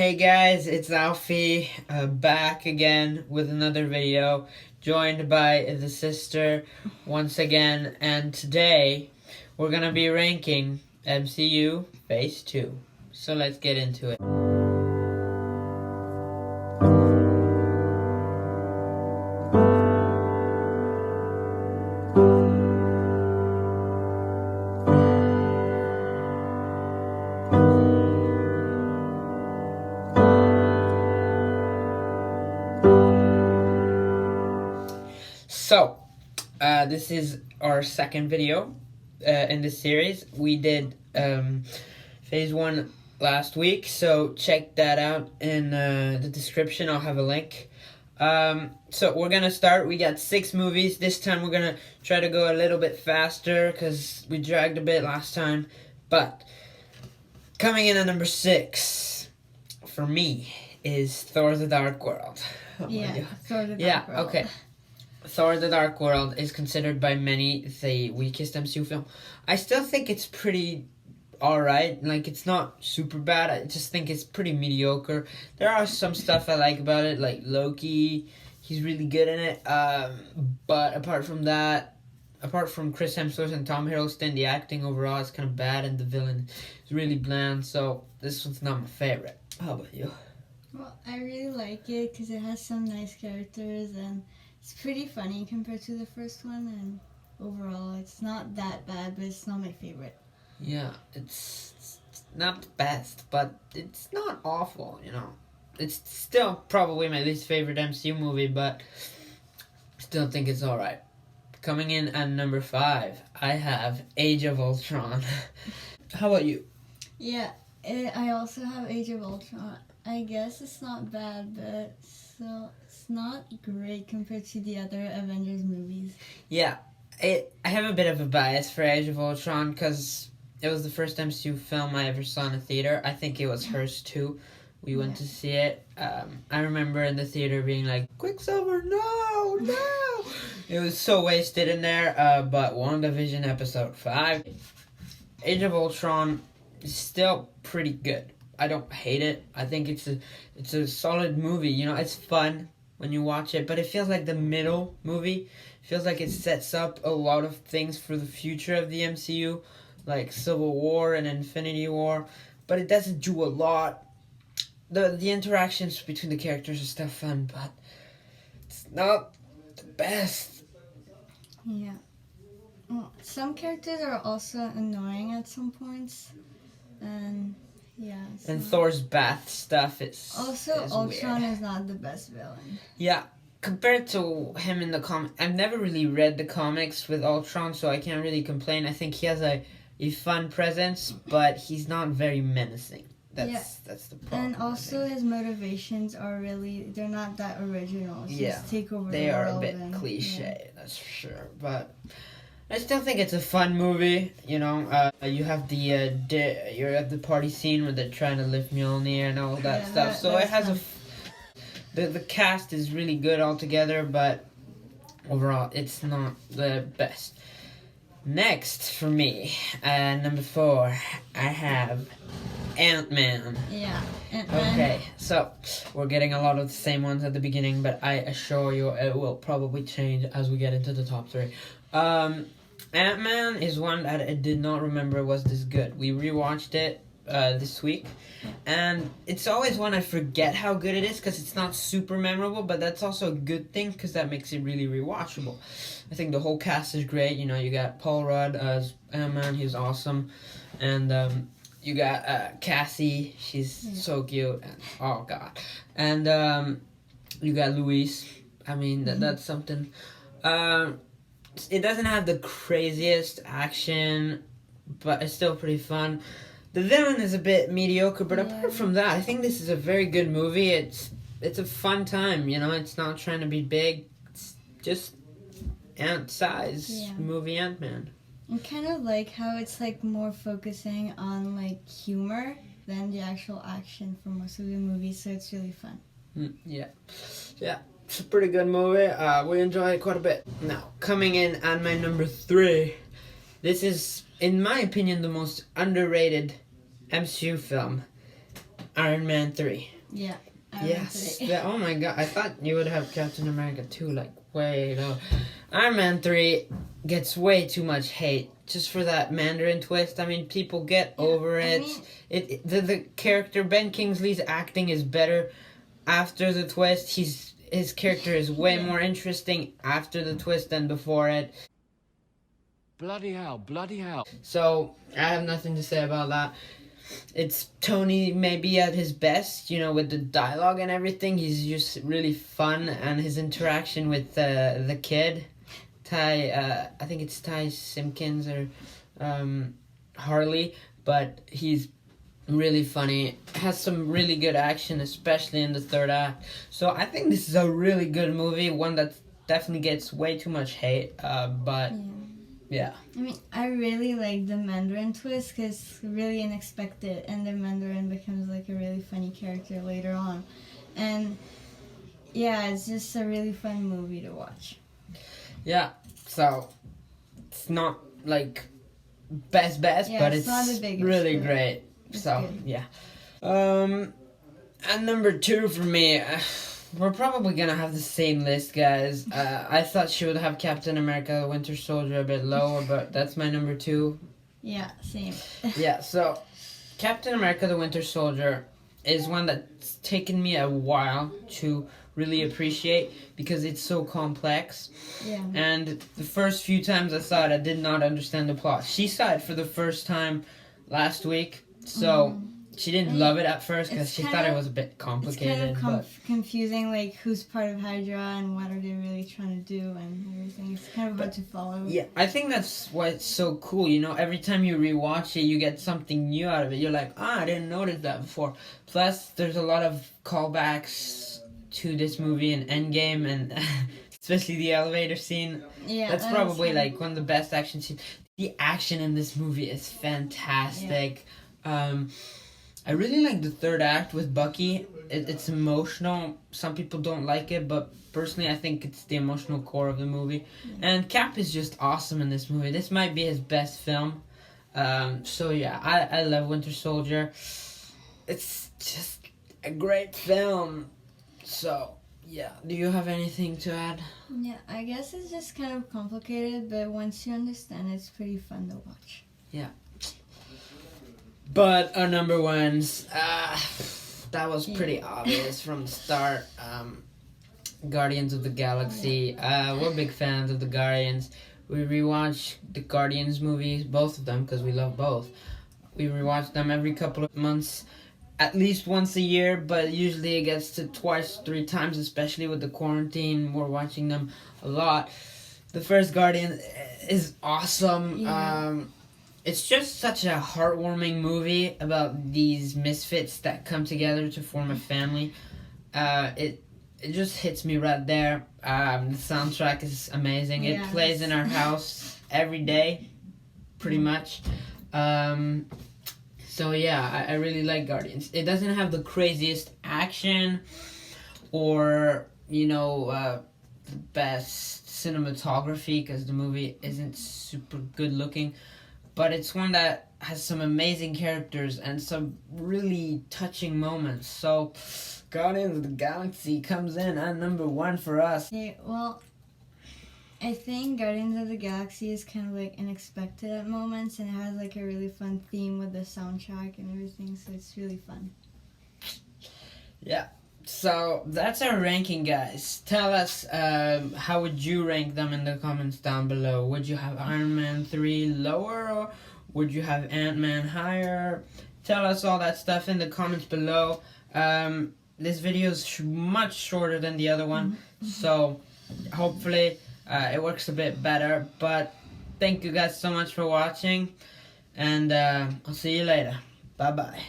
Hey guys, it's Alfie, back again with another video, joined by the sister once again, and today we're gonna be ranking MCU Phase 2. So let's get into it. So, this is our second video in this series. We did Phase 1 last week, so check that out in the description. I'll have a link. So we're gonna start. We got 6 movies. This time we're gonna try to go a little bit faster because we dragged a bit last time. But coming in at number 6 for me is Thor: The Dark World. Thor: The Dark World. Okay. Thor: The Dark World is considered by many the weakest MCU film. I still think it's pretty alright. Like, it's not super bad. I just think it's pretty mediocre. There are some stuff I like about it, like Loki. He's really good in it. But apart from that, apart from Chris Hemsworth and Tom Hiddleston, the acting overall is kind of bad, and the villain is really bland. So this one's not my favorite. How about you? Well, I really like it because it has some nice characters and it's pretty funny compared to the first one, and overall it's not that bad, but it's not my favorite. Yeah, it's not the best, but it's not awful, you know. It's still probably my least favorite MCU movie, but I still think it's alright. Coming in at number 5, I have Age of Ultron. How about you? Yeah, I also have Age of Ultron. I guess it's not bad, but still, it's not great compared to the other Avengers movies. Yeah, I have a bit of a bias for Age of Ultron because it was the first MCU film I ever saw in a theater. I think it was hers too. We went to see it. I remember in the theater being like, Quicksilver, no! It was so wasted in there, but WandaVision Episode 5. Age of Ultron is still pretty good. I don't hate it. I think it's a solid movie. You know, it's fun when you watch it, but it feels like the middle movie. It feels like it sets up a lot of things for the future of the MCU, like Civil War and Infinity War, but it doesn't do a lot. The interactions between the characters are still fun, but it's not the best. Yeah. Well, some characters are also annoying at some points, and yeah. And Thor's bath stuff is also is Ultron weird. is not the best villain. Yeah, compared to him in the comic, I've never really read the comics with Ultron, so I can't really complain. I think he has a fun presence, but he's not very menacing. That's the problem. And also his motivations are they're not that original. It's Yeah, just take over they the are a world bit and, cliche, that's for sure. But I still think it's a fun movie. You know, you have you're at the party scene where they're trying to lift Mjolnir and all that stuff. So it has fun. the cast is really good altogether, but overall it's not the best. Next for me, number 4, I have AntMan. Yeah. Okay, so we're getting a lot of the same ones at the beginning, but I assure you it will probably change as we get into the top 3. AntMan is one that I did not remember was this good. We rewatched it this week, and it's always one I forget how good it is because it's not super memorable, but that's also a good thing because that makes it really rewatchable. I think the whole cast is great. You know, you got Paul Rudd as Ant-Man, he's awesome, and you got Cassie, she's so cute, and oh god, and you got Luis. I mean that's something. It doesn't have the craziest action, but it's still pretty fun. The villain is a bit mediocre, but apart from that, I think this is a very good movie. It's a fun time, you know. It's not trying to be big. It's just ant-size movie Ant-Man. I kind of like how it's like more focusing on like humor than the actual action for most of the movies, so it's really fun. Yeah. It's a pretty good movie. We enjoy it quite a bit. Now, coming in at my number 3, this is, in my opinion, the most underrated MCU film. Iron Man 3. Yeah. Yes. Yeah, oh my god. I thought you would have Captain America 2 like way low. Iron Man 3 gets way too much hate just for that Mandarin twist. I mean, people get over it. The character Ben Kingsley's acting is better after the twist. His character is way more interesting after the twist than before it. Bloody hell, bloody hell. So, I have nothing to say about that. It's Tony maybe at his best, you know, with the dialogue and everything. He's just really fun, and his interaction with the kid, I think it's Ty Simpkins or Harley, but he's really funny. Has some really good action, especially in the third act. So I think this is a really good movie, one that definitely gets way too much hate, but... Yeah. I mean, I really like the Mandarin twist because it's really unexpected, and the Mandarin becomes like a really funny character later on. And yeah, it's just a really fun movie to watch. Yeah, so it's not like best, but it's not the biggest, really great. So, good. yeah. And number 2 for me... we're probably gonna have the same list, guys. I thought she would have Captain America the Winter Soldier a bit lower, but that's my number 2. Yeah, same. Yeah, so Captain America the Winter Soldier is one that's taken me a while to really appreciate because it's so complex. Yeah. And the first few times I saw it, I did not understand the plot. She saw it for the first time last week, so... She didn't love it at first because she thought it was a bit complicated. It's kind of confusing, like who's part of Hydra and what are they really trying to do and everything. It's kind of hard to follow. Yeah, I think that's why it's so cool. You know, every time you rewatch it, you get something new out of it. You're like, I didn't notice that before. Plus, there's a lot of callbacks to this movie in Endgame, and especially the elevator scene. Yeah, that's probably like one of the best action scenes. The action in this movie is fantastic. Yeah. I really like the third act with Bucky. It's emotional. Some people don't like it, but personally I think it's the emotional core of the movie. Yeah. And Cap is just awesome in this movie. This might be his best film. So yeah, I love Winter Soldier. It's just a great film. So yeah, do you have anything to add? Yeah, I guess it's just kind of complicated, but once you understand, it's pretty fun to watch. Yeah. But our number ones, that was pretty obvious from the start. Guardians of the Galaxy. We're big fans of the Guardians. We rewatch the Guardians movies, both of them, because we love both. We rewatch them every couple of months, at least once a year, but usually it gets to twice, 3 times, especially with the quarantine. We're watching them a lot. The first Guardian is awesome. Yeah. It's just such a heartwarming movie about these misfits that come together to form a family. It just hits me right there. The soundtrack is amazing. It plays in our house every day, pretty much. So yeah, I really like Guardians. It doesn't have the craziest action or, the best cinematography because the movie isn't super good looking. But it's one that has some amazing characters and some really touching moments. So, Guardians of the Galaxy comes in at number 1 for us. Okay, well, I think Guardians of the Galaxy is kind of like unexpected at moments, and it has like a really fun theme with the soundtrack and everything, so it's really fun. Yeah. So that's our ranking, guys. Tell us how would you rank them in the comments down below. Would you have Iron Man 3 lower or would you have Ant-Man higher? Tell us all that stuff in the comments below. This video is much shorter than the other one, so hopefully it works a bit better. But thank you guys so much for watching, and I'll see you later. Bye-bye.